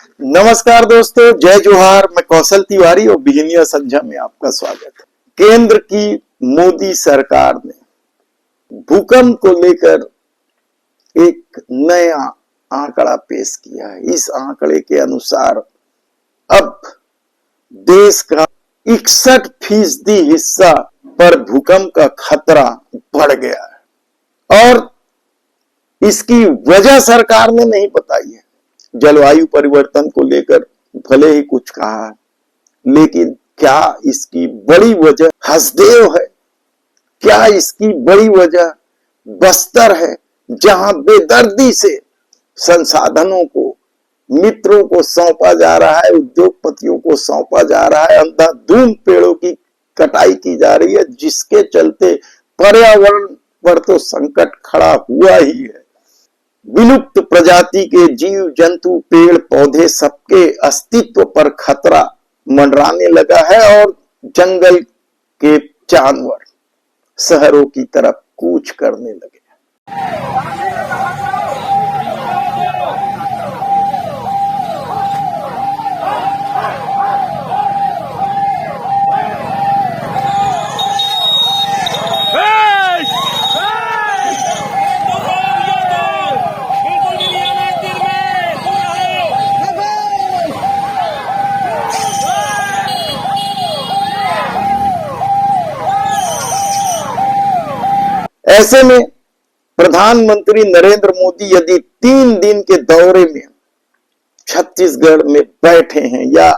नमस्कार दोस्तों, जय जोहार। मैं कौशल तिवारी और बिजनिया संध्या में आपका स्वागत है। केंद्र की मोदी सरकार ने भूकंप को लेकर एक नया आंकड़ा पेश किया है। इस आंकड़े के अनुसार अब देश का 61% हिस्सा पर भूकंप का खतरा बढ़ गया है और इसकी वजह सरकार ने नहीं बताई है। जलवायु परिवर्तन को लेकर भले ही कुछ कहा है, लेकिन क्या इसकी बड़ी वजह हसदेव है? क्या इसकी बड़ी वजह बस्तर है, जहां बेदर्दी से संसाधनों को मित्रों को सौंपा जा रहा है, उद्योगपतियों को सौंपा जा रहा है, अंधाधुंध पेड़ों की कटाई की जा रही है, जिसके चलते पर्यावरण पर तो संकट खड़ा हुआ ही है। विलुप्त प्रजाति के जीव जंतु, पेड़ पौधे, सबके अस्तित्व पर खतरा मंडराने लगा है और जंगल के जानवर शहरों की तरफ कूच करने लगे। ऐसे में प्रधानमंत्री नरेंद्र मोदी यदि 3 दिन के दौरे में छत्तीसगढ़ में बैठे हैं या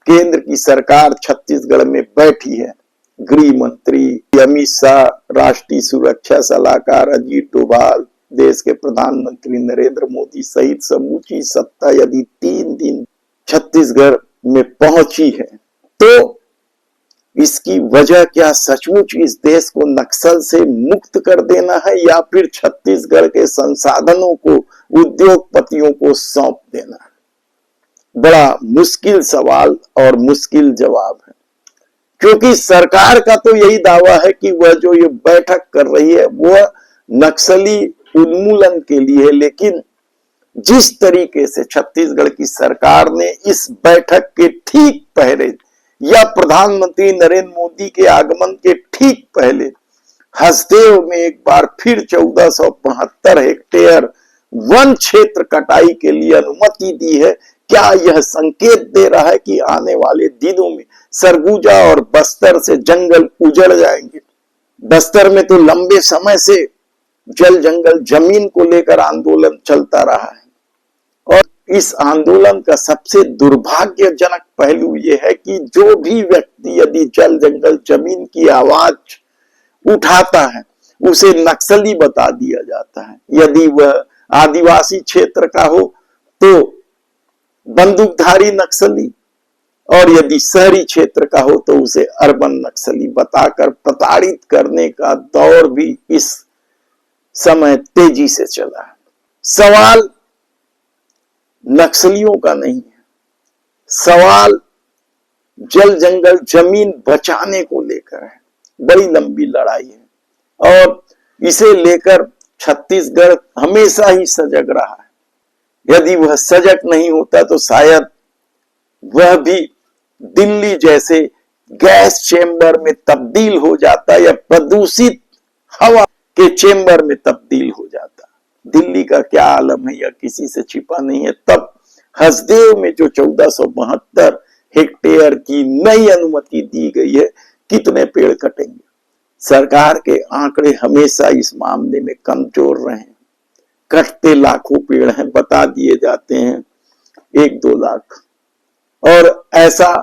केंद्र की सरकार छत्तीसगढ़ में बैठी है, गृह मंत्री अमित शाह, राष्ट्रीय सुरक्षा सलाहकार अजीत डोभाल, देश के प्रधानमंत्री नरेंद्र मोदी सहित समूची सत्ता यदि 3 दिन छत्तीसगढ़ में पहुंची है, तो इसकी वजह क्या सचमुच इस देश को नक्सल से मुक्त कर देना है या फिर छत्तीसगढ़ के संसाधनों को उद्योगपतियों को सौंप देना है? बड़ा मुश्किल सवाल और मुश्किल जवाब है, क्योंकि सरकार का तो यही दावा है कि वह जो ये बैठक कर रही है वह नक्सली उन्मूलन के लिए है, लेकिन जिस तरीके से छत्तीसगढ़ की सरकार ने इस बैठक के ठीक पहले या प्रधानमंत्री नरेंद्र मोदी के आगमन के ठीक पहले हसदेव में एक बार फिर 1472 हेक्टेयर वन क्षेत्र कटाई के लिए अनुमति दी है, क्या यह संकेत दे रहा है कि आने वाले दिनों में सरगुजा और बस्तर से जंगल उजड़ जाएंगे? बस्तर में तो लंबे समय से जल जंगल जमीन को लेकर आंदोलन चलता रहा है और इस आंदोलन का सबसे दुर्भाग्यजनक पहलू यह है कि जो भी व्यक्ति यदि जल जंगल जमीन की आवाज उठाता है उसे नक्सली बता दिया जाता है। यदि वह आदिवासी क्षेत्र का हो तो बंदूकधारी नक्सली और यदि शहरी क्षेत्र का हो तो उसे अर्बन नक्सली बताकर प्रताड़ित करने का दौर भी इस समय तेजी से चला है। सवाल नक्सलियों का नहीं है, सवाल जल जंगल जमीन बचाने को लेकर है। बड़ी लंबी लड़ाई है और इसे लेकर छत्तीसगढ़ हमेशा ही सजग रहा है। यदि वह सजग नहीं होता तो शायद वह भी दिल्ली जैसे गैस चेंबर में तब्दील हो जाता या प्रदूषित हवा के चेंबर में तब्दील हो जाता। दिल्ली का क्या आलम है यह किसी से छिपा नहीं है। तब हसदेव में जो 1472 हेक्टेयर की नई अनुमति दी गई है, कितने पेड़ कटेंगे? सरकार के आंकड़े हमेशा इस मामले में कमजोर रहे हैं। कटते लाखों पेड़ हैं, बता दिए जाते हैं 1-2 लाख, और ऐसा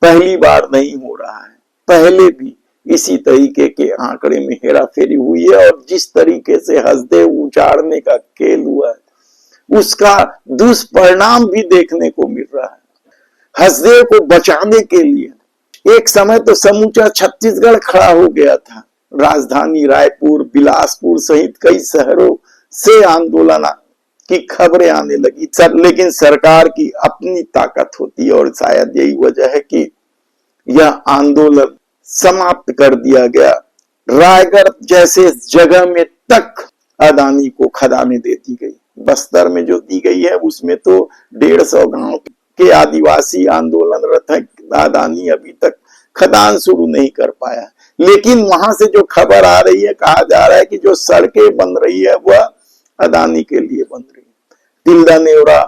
पहली बार नहीं हो रहा है। पहले भी इसी तरीके के आंकड़े में हेराफेरी हुई है और जिस तरीके से हसदेव उजाड़ने का खेल हुआ है उसका दुष्परिणाम भी देखने को मिल रहा है। हसदेव को बचाने के लिए एक समय तो समूचा छत्तीसगढ़ खड़ा हो गया था। राजधानी रायपुर, बिलासपुर सहित कई शहरों से आंदोलन की खबरें आने लगी, लेकिन सरकार की अपनी ताकत होती है और शायद यही वजह है कि यह आंदोलन समाप्त कर दिया गया। रायगढ़ जैसे जगह में तक अदानी को खदानें दे दी गई। बस्तर में जो दी गई है उसमें तो 150 गांव के आदिवासी आंदोलनरत है। अदानी अभी तक खदान शुरू नहीं कर पाया, लेकिन वहां से जो खबर आ रही है, कहा जा रहा है कि जो सड़कें बन रही है वह अदानी के लिए बन रही है। तिल्दा नेवरा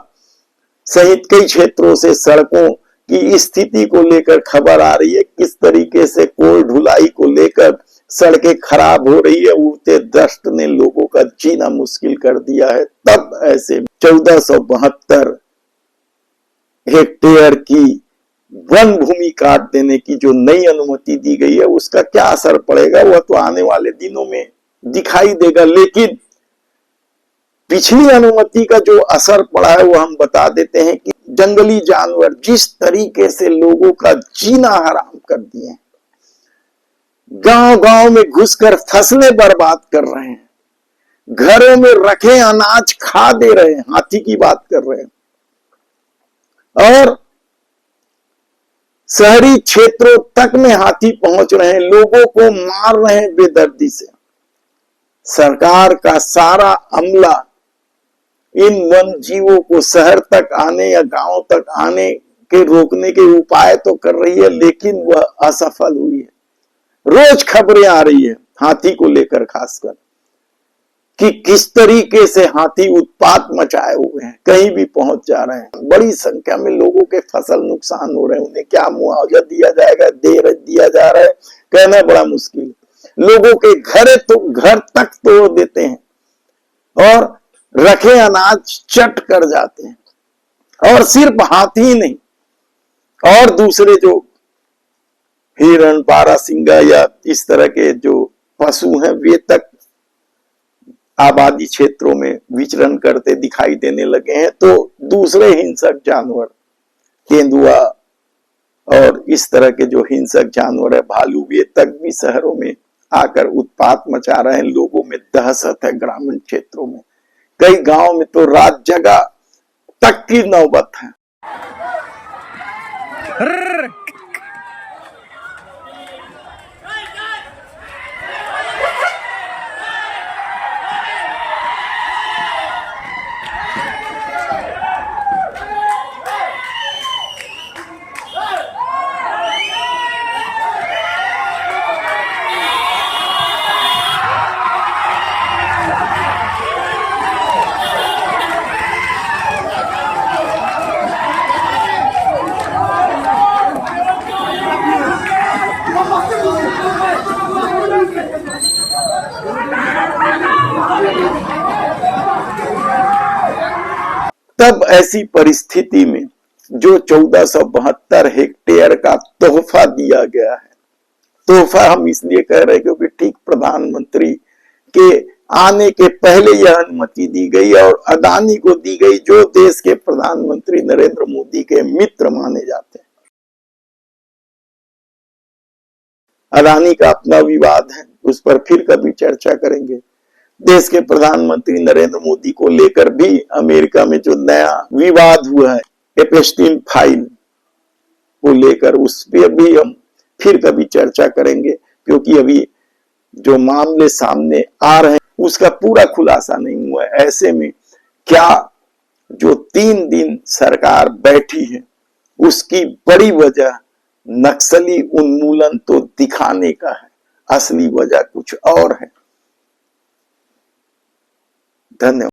सहित कई क्षेत्रों से सड़कों की स्थिति को लेकर खबर आ रही है, किस तरीके से कोल ढुलाई को लेकर सड़कें खराब हो रही है। उड़ते दस्त ने लोगों का जीना मुश्किल कर दिया है। तब ऐसे 1472 हेक्टेयर की वन भूमि काट देने की जो नई अनुमति दी गई है, उसका क्या असर पड़ेगा वह तो आने वाले दिनों में दिखाई देगा। लेकिन पिछली अनुमति का जो असर पड़ा है वो हम बता देते हैं कि जंगली जानवर जिस तरीके से लोगों का जीना हराम कर दिए, गांव गांव में घुसकर फसलें बर्बाद कर रहे हैं, घरों में रखे अनाज खा दे रहे हैं, हाथी की बात कर रहे हैं, और शहरी क्षेत्रों तक में हाथी पहुंच रहे हैं, लोगों को मार रहे हैं बेदर्दी से। सरकार का सारा अमला इन वन जीवों को शहर तक आने या गांव तक आने के रोकने के उपाय तो कर रही है, लेकिन वह असफल हुई है। रोज खबरें आ रही है हाथी को लेकर, खासकर कि किस तरीके से हाथी उत्पात मचाए हुए हैं, कहीं भी पहुंच जा रहे हैं। बड़ी संख्या में लोगों के फसल नुकसान हो रहे हैं, उन्हें क्या मुआवजा दिया जाएगा, देर दिया जा रहा है, कहना बड़ा मुश्किल। लोगों के घर तक तोड़ देते हैं और रखे अनाज चट कर जाते हैं। और सिर्फ हाथी ही नहीं, और दूसरे जो हिरण, बारहसिंगा या इस तरह के जो पशु हैं, वे तक आबादी क्षेत्रों में विचरण करते दिखाई देने लगे हैं। तो दूसरे हिंसक जानवर, तेंदुआ और इस तरह के जो हिंसक जानवर है, भालू, वे तक भी शहरों में आकर उत्पात मचा रहे हैं। लोगों में दहशत है। ग्रामीण क्षेत्रों में कई गांव में तो रात जगा तक की नौबत है। तब ऐसी परिस्थिति में जो 1472 हेक्टेयर का तोहफा दिया गया है, तोहफा हम इसलिए कह रहे हैं क्योंकि ठीक प्रधानमंत्री के आने के पहले यह अनुमति दी गई और अदानी को दी गई, जो देश के प्रधानमंत्री नरेंद्र मोदी के मित्र माने जाते हैं। अदानी का अपना विवाद है, उस पर फिर कभी चर्चा करेंगे। देश के प्रधानमंत्री नरेंद्र मोदी को लेकर भी अमेरिका में जो नया विवाद हुआ है, एप्स्टीन फाइल को लेकर, उस पर भी हम फिर कभी चर्चा करेंगे, क्योंकि अभी जो मामले सामने आ रहे हैं उसका पूरा खुलासा नहीं हुआ है। ऐसे में क्या जो 3 दिन सरकार बैठी है, उसकी बड़ी वजह नक्सली उन्मूलन तो दिखाने का है, असली वजह कुछ और है। धन्यवाद।